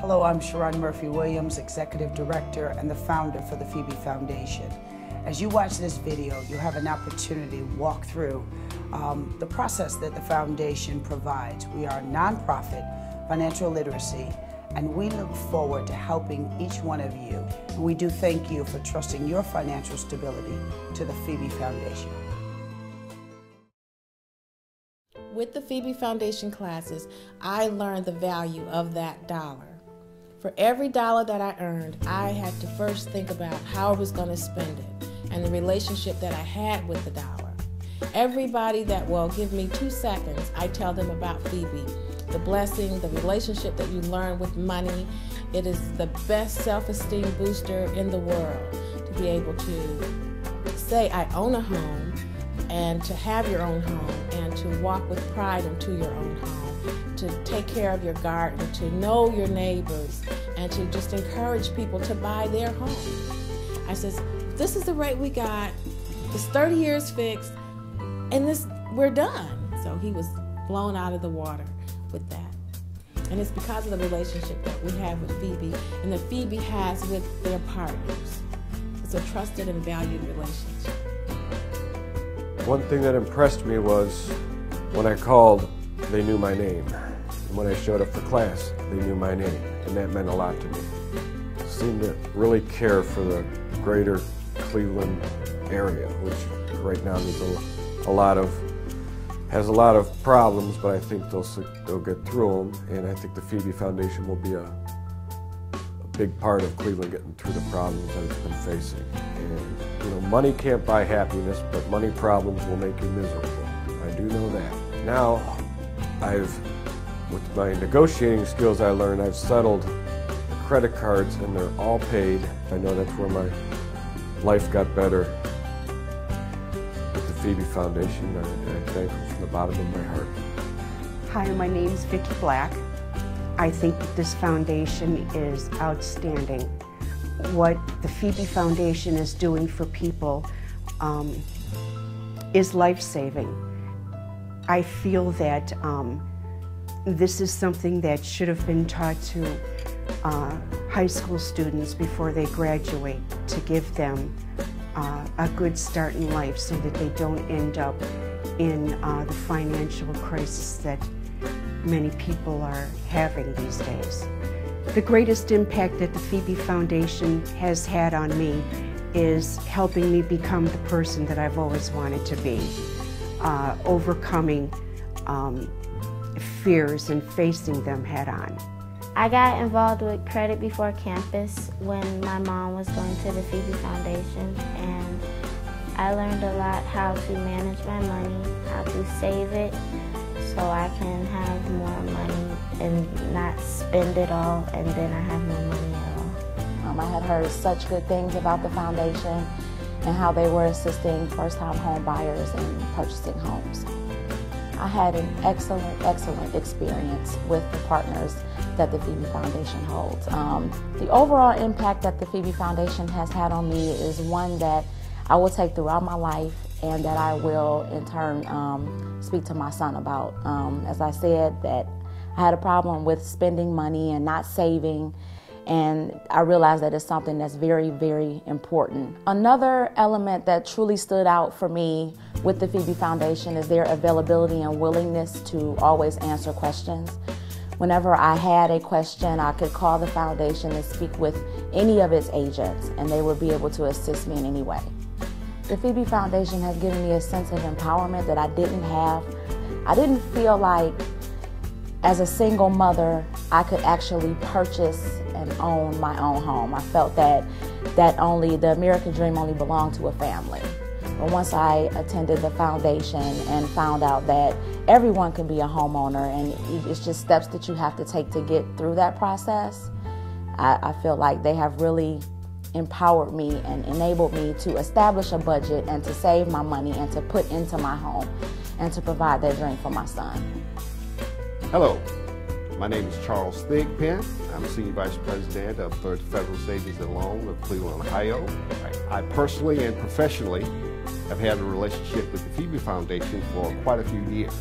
Hello, I'm Sharon Murphy-Williams, Executive Director and the founder for the Phe'be Foundation. As you watch this video, you have an opportunity to walk through the process that the foundation provides. We are a nonprofit, financial literacy, and we look forward to helping each one of you. And we do thank you for trusting your financial stability to the Phe'be Foundation. With the Phe'be Foundation classes, I learned the value of that dollar. For every dollar that I earned, I had to first think about how I was going to spend it and the relationship that I had with the dollar. Everybody that will give me 2 seconds, I tell them about Phe'be, the blessing, the relationship that you learn with money. It is the best self-esteem booster in the world to be able to say, I own a home, and to have your own home, and to walk with pride into your own home, to take care of your garden, to know your neighbors, and to just encourage people to buy their home. I says, this is the rate we got, it's 30 years fixed, and we're done. So he was blown out of the water with that. And it's because of the relationship that we have with Phe'be and that Phe'be has with their partners. It's a trusted and valued relationship. One thing that impressed me was when I called, they knew my name. And when I showed up for class, they knew my name. And that meant a lot to me. They seemed to really care for the greater Cleveland area, which right now needs has a lot of problems, but I think they'll get through them. And I think the Phe'be Foundation will be a big part of Cleveland getting through the problems that it's been facing. And you know, money can't buy happiness, but money problems will make you miserable. I do know that. Now, with my negotiating skills I learned, I've settled credit cards and they're all paid. I know that's where my life got better with the Phe'be Foundation, and I thank them from the bottom of my heart. Hi, my name's Vicki Black. I think that this foundation is outstanding. What the Phe'be Foundation is doing for people is life-saving. I feel that this is something that should have been taught to high school students before they graduate, to give them a good start in life so that they don't end up in the financial crisis that many people are having these days. The greatest impact that the Phe'be Foundation has had on me is helping me become the person that I've always wanted to be, overcoming fears and facing them head on. I got involved with Credit Before Campus when my mom was going to the Phe'be Foundation, and I learned a lot how to manage my money, how to save it, so I can have more money and not spend it all, and then I have no money at all. I had heard such good things about the foundation and how they were assisting first-time home buyers in purchasing homes. I had an excellent experience with the partners that the Phe'be Foundation holds. The overall impact that the Phe'be Foundation has had on me is one that I will take throughout my life, and that I will in turn speak to my son about. As I said, that I had a problem with spending money and not saving, and I realized that it's something that's very, very important. Another element that truly stood out for me with the Phe'be Foundation is their availability and willingness to always answer questions. Whenever I had a question, I could call the foundation and speak with any of its agents, and they would be able to assist me in any way. The Phe'be Foundation has given me a sense of empowerment that I didn't have. I didn't feel like, as a single mother, I could actually purchase and own my own home. I felt that the American dream only belonged to a family. But once I attended the foundation and found out that everyone can be a homeowner, and it's just steps that you have to take to get through that process, I feel like they have really empowered me and enabled me to establish a budget and to save my money and to put into my home and to provide that dream for my son. Hello, my name is Charles Thigpen. I'm Senior Vice President of Third Federal Savings and Loan of Cleveland, Ohio. I personally and professionally have had a relationship with the Phe'be Foundation for quite a few years.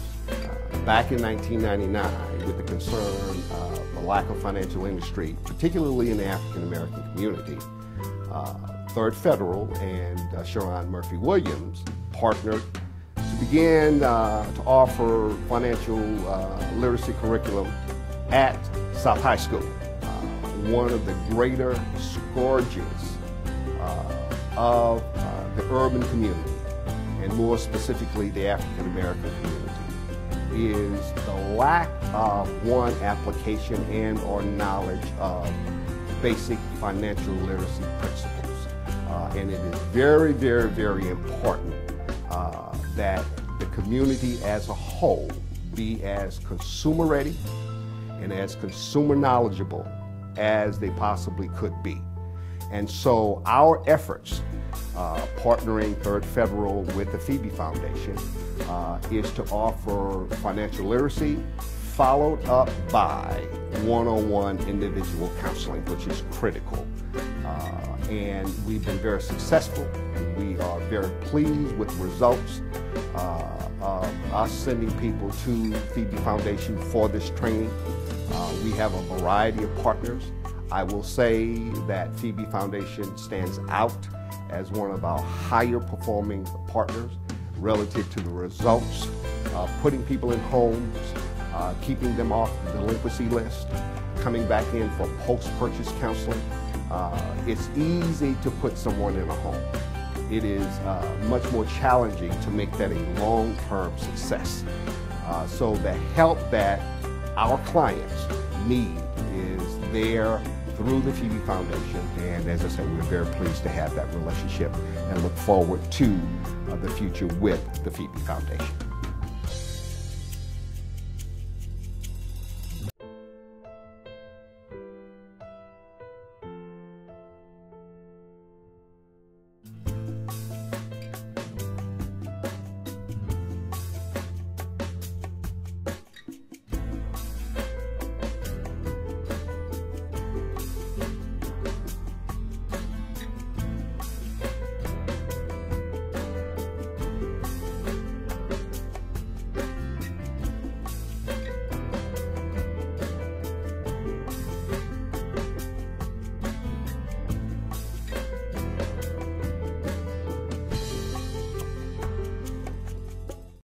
back in 1999 with the concern of the lack of financial industry, particularly in the African American community. Third Federal and Sharon Murphy Williams partnered to begin to offer financial literacy curriculum at South High School, one of the greater scourges of the urban community, and more specifically the African American community, is the lack of one, application and or knowledge of basic financial literacy principles. And it is very, very, very important that the community as a whole be as consumer ready and as consumer knowledgeable as they possibly could be. And so our efforts, partnering Third Federal with the Phe'be Foundation, is to offer financial literacy followed up by one-on-one individual counseling, which is critical. And we've been very successful. We are very pleased with the results of us sending people to Phe'be Foundation for this training. We have a variety of partners. I will say that Phe'be Foundation stands out as one of our higher performing partners relative to the results, putting people in homes, keeping them off the delinquency list, coming back in for post-purchase counseling. It's easy to put someone in a home. It is much more challenging to make that a long-term success. So the help that our clients need is there through the Phe'be Foundation, and as I said, we're very pleased to have that relationship and look forward to the future with the Phe'be Foundation.